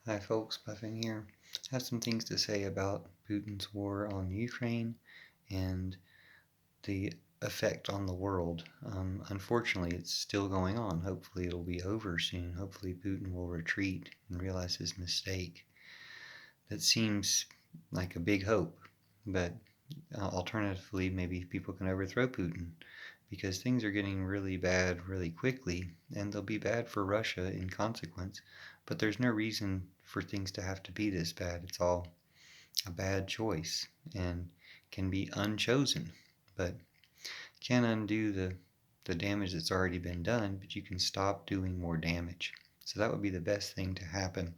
Hi folks, Puffin here. I have some things to say about Putin's war on Ukraine and the effect on the world. Unfortunately, it's still going on. Hopefully it'll be over soon. Hopefully Putin will retreat and realize his mistake. That seems like a big hope, but alternatively, maybe people can overthrow Putin because things are getting really bad really quickly, and they'll be bad for Russia in consequence. But there's no reason for things to have to be this bad. It's all a bad choice and can be unchosen, but can't undo the damage that's already been done, but you can stop doing more damage. So that would be the best thing to happen.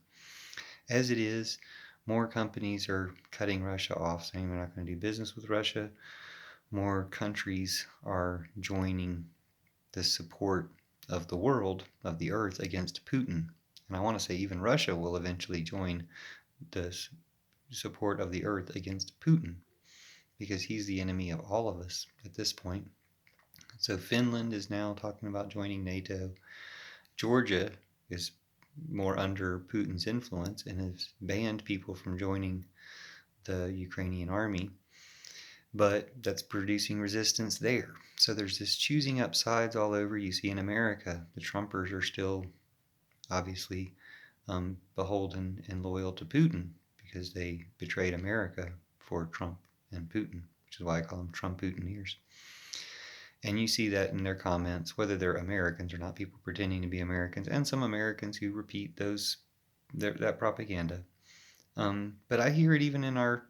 As it is, more companies are cutting Russia off, saying they're not going to do business with Russia. More countries are joining the support of the world, of the earth, against Putin. And I want to say even Russia will eventually join the support of the earth against Putin because he's the enemy of all of us at this point. So Finland is now talking about joining NATO. Georgia is more under Putin's influence and has banned people from joining the Ukrainian army, but that's producing resistance there. So there's this choosing up sides all over. You see in America, the Trumpers are still obviously beholden and loyal to Putin because they betrayed America for Trump and Putin, which is why I call them Trump Putineers. And you see that in their comments, whether they're Americans or not, people pretending to be Americans, and some Americans who repeat that propaganda. But I hear it even in our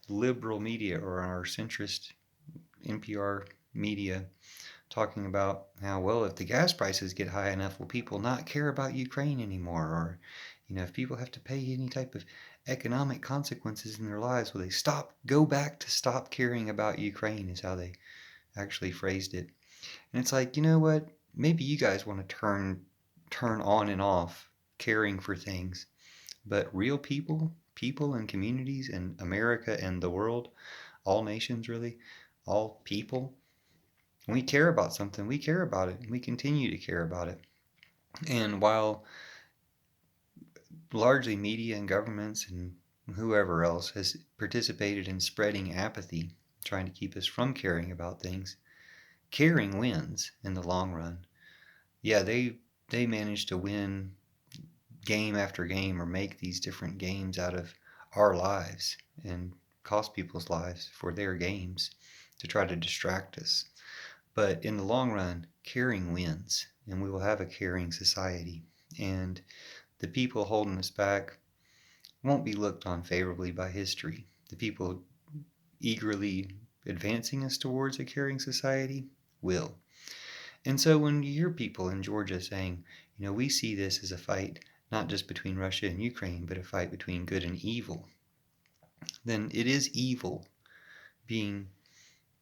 liberal media or our centrist NPR media talking about how, well, if the gas prices get high enough, will people not care about Ukraine anymore? Or, if people have to pay any type of economic consequences in their lives, will they go back to stop caring about Ukraine, is how they actually phrased it. And it's like, you know what? Maybe you guys want to turn on and off caring for things, but real people and communities in America and the world, all nations really, all people, when we care about something, we care about it, and we continue to care about it. And while largely media and governments and whoever else has participated in spreading apathy, trying to keep us from caring about things, caring wins in the long run. Yeah, they managed to win game after game or make these different games out of our lives and cost people's lives for their games to try to distract us. But in the long run, caring wins, and we will have a caring society. And the people holding us back won't be looked on favorably by history. The people eagerly advancing us towards a caring society will. And so when you hear people in Georgia saying, we see this as a fight not just between Russia and Ukraine, but a fight between good and evil, then it is evil being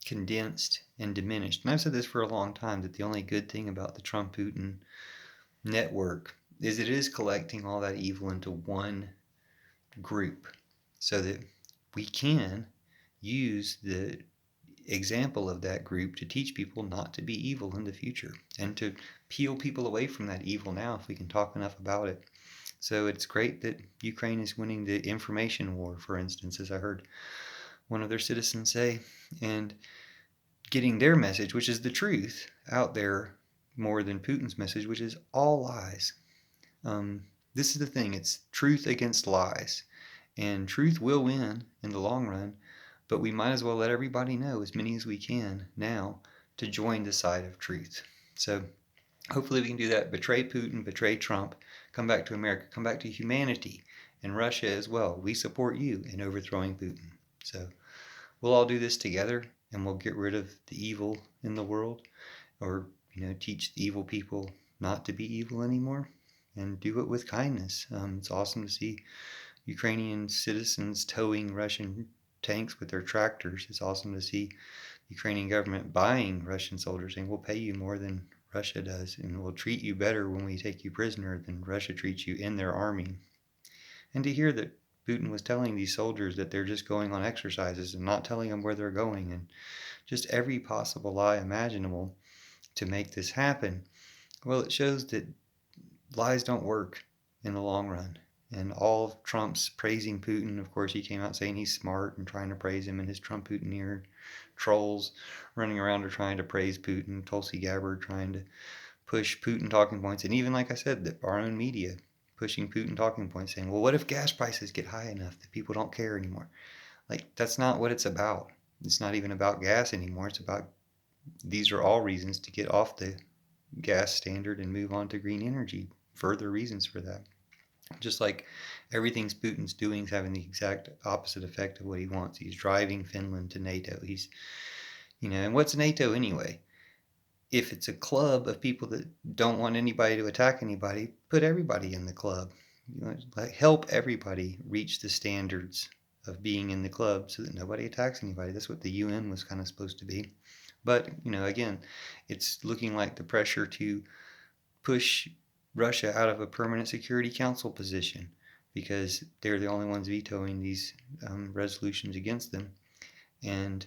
condensed and diminished. And I've said this for a long time, that the only good thing about the Trump-Putin network is it is collecting all that evil into one group so that we can use the example of that group to teach people not to be evil in the future and to peel people away from that evil now if we can talk enough about it. So it's great that Ukraine is winning the information war, for instance, as I heard one of their citizens say, and getting their message, which is the truth, out there more than Putin's message, which is all lies. This is the thing, it's truth against lies. And truth will win in the long run, but we might as well let everybody know, as many as we can now, to join the side of truth. So hopefully we can do that. Betray Putin, betray Trump, come back to America, come back to humanity, and Russia as well. We support you in overthrowing Putin. So we'll all do this together, and we'll get rid of the evil in the world, or teach the evil people not to be evil anymore, and do it with kindness. It's awesome to see Ukrainian citizens towing Russian tanks with their tractors. It's awesome to see the Ukrainian government buying Russian soldiers, saying we'll pay you more than Russia does, and we'll treat you better when we take you prisoner than Russia treats you in their army. And to hear that Putin was telling these soldiers that they're just going on exercises and not telling them where they're going, and just every possible lie imaginable to make this happen, well, it shows that lies don't work in the long run. And all of Trump's praising Putin. Of course, he came out saying he's smart and trying to praise him, and his Trump Putineer trolls running around are trying to praise Putin. Tulsi Gabbard trying to push Putin talking points. And even, like I said, our own media pushing Putin talking points, saying, well, what if gas prices get high enough that people don't care anymore? Like, that's not what it's about. It's not even about gas anymore. It's about, these are all reasons to get off the gas standard and move on to green energy. Further reasons for that. Just like everything Putin's doing is having the exact opposite effect of what he wants. He's driving Finland to NATO. He's, and what's NATO anyway? If it's a club of people that don't want anybody to attack anybody, put everybody in the club. Like, help everybody reach the standards of being in the club so that nobody attacks anybody. That's what the UN was kind of supposed to be. But, again, it's looking like the pressure to push Russia out of a permanent Security Council position because they're the only ones vetoing these resolutions against them. And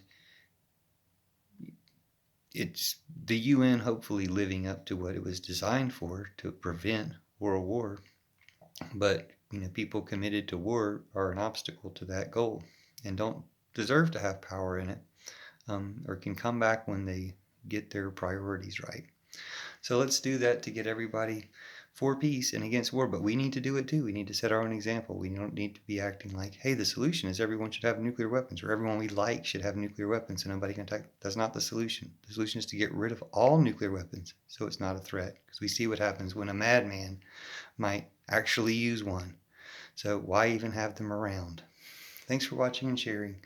it's the UN hopefully living up to what it was designed for, to prevent world war. But, people committed to war are an obstacle to that goal and don't deserve to have power in it, or can come back when they get their priorities right. So let's do that to get everybody for peace and against war. But we need to do it too. We need to set our own example. We don't need to be acting like, hey, the solution is everyone should have nuclear weapons, or everyone we like should have nuclear weapons and nobody can attack. That's not the solution. The solution is to get rid of all nuclear weapons so it's not a threat. Because we see what happens when a madman might actually use one. So why even have them around? Thanks for watching and sharing.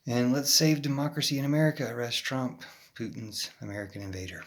And let's save democracy in America. Arrest Trump, Putin's American invader.